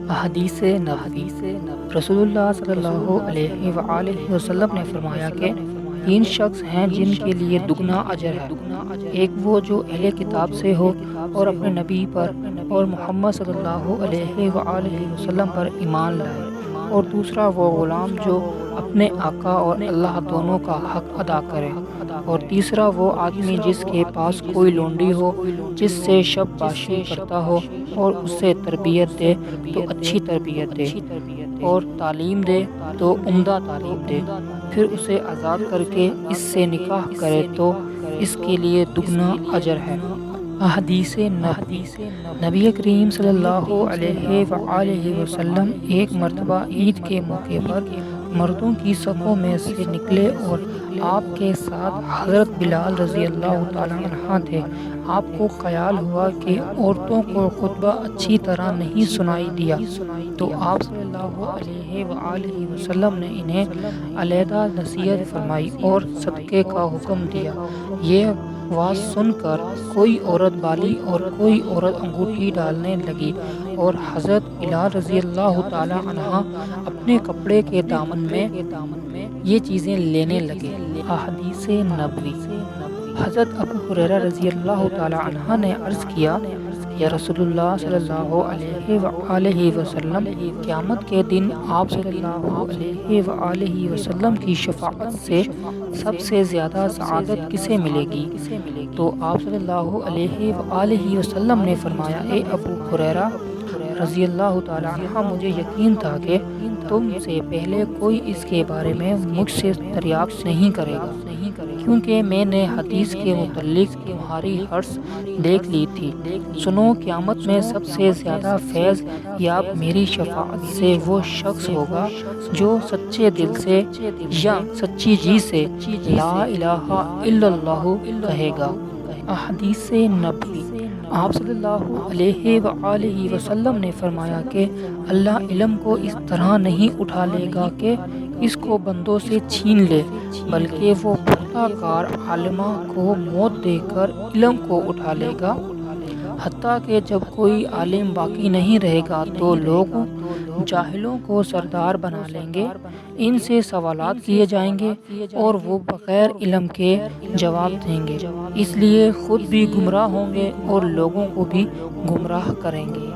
احادیث نبوی۔ رسول اللہ صلی اللہ علیہ وآلہ وسلم نے فرمایا کہ 3 شخص ہیں جن کے لیے دگنا اجر ہے۔ ایک وہ جو اہل کتاب سے ہو اور اپنے نبی پر اور محمد صلی اللہ علیہ وآلہ وسلم پر ایمان لائے، اور دوسرا وہ غلام جو اپنے آقا اور اللہ دونوں کا حق ادا کرے، اور تیسرا وہ آدمی جس کے پاس کوئی لونڈی ہو جس سے شب باشی کرتا ہو، اور اسے تربیت دے تو اچھی تربیت دے، اور تعلیم دے تو عمدہ تعلیم دے، پھر اسے آزاد کر کے اس سے نکاح کرے تو اس کے لیے دگنا اجر ہے۔ احادیث نبوی۔ نبی کریم صلی اللہ علیہ وآلہ وسلم ایک مرتبہ عید کے موقع پر مردوں کی صفوں میں سے نکلے اور آپ کے ساتھ حضرت بلال رضی اللہ تعالیٰ عنہ تھے۔ آپ کو خیال ہوا کہ عورتوں کو خطبہ اچھی طرح نہیں سنائی دیا، تو آپ صلی اللہ علیہ وآلہ وسلم نے انہیں علیحدہ نصیحت فرمائی اور صدقے کا حکم دیا۔ یہ واز سن کر کوئی عورت بالی اور کوئی عورت انگوٹھی ڈالنے لگی، اور حضرت بلال رضی اللہ تعالیٰ عنہ اپنے کپڑے کے دامن میں یہ چیزیں لینے لگے۔ احادیث نبوی۔ حضرت ابو ہریرہ رضی اللہ تعالیٰ عنہ نے عرض کیا، یا رسول اللہ صلی اللہ علیہ وآلہ وسلم، قیامت کے دن آپ صلی اللہ علیہ وآلہ وسلم کی شفاعت سے سب سے زیادہ سعادت کسے ملے گی؟ تو آپ صلی اللہ علیہ وآلہ وسلم نے فرمایا، اے ابو ہریرہ رضی اللہ تعالیٰ عنہ، مجھے یقین تھا کہ تم سے پہلے کوئی اس کے بارے میں مجھ سے دریافت نہیں کرے گا، کیونکہ میں نے حدیث کے متعلق تمہاری حرص دیکھ لی تھی۔ سنو، قیامت میں سب سے زیادہ فیض یاب میری شفاعت سے وہ شخص ہوگا جو سچے دل سے یا سچی جی سے لا الہ الا اللہ کہے گا۔ احادیث نبوی۔ آپ صلی اللہ علیہ وآلہ وسلم نے فرمایا کہ اللہ علم کو اس طرح نہیں اٹھا لے گا کہ اس کو بندوں سے چھین لے، بلکہ وہ پختہ کار عالمہ کو موت دے کر علم کو اٹھا لے گا، حتیٰ کہ جب کوئی عالم باقی نہیں رہے گا تو لوگ جاہلوں کو سردار بنا لیں گے، ان سے سوالات کیے جائیں گے اور وہ بغیر علم کے جواب دیں گے، اس لیے خود بھی گمراہ ہوں گے اور لوگوں کو بھی گمراہ کریں گے۔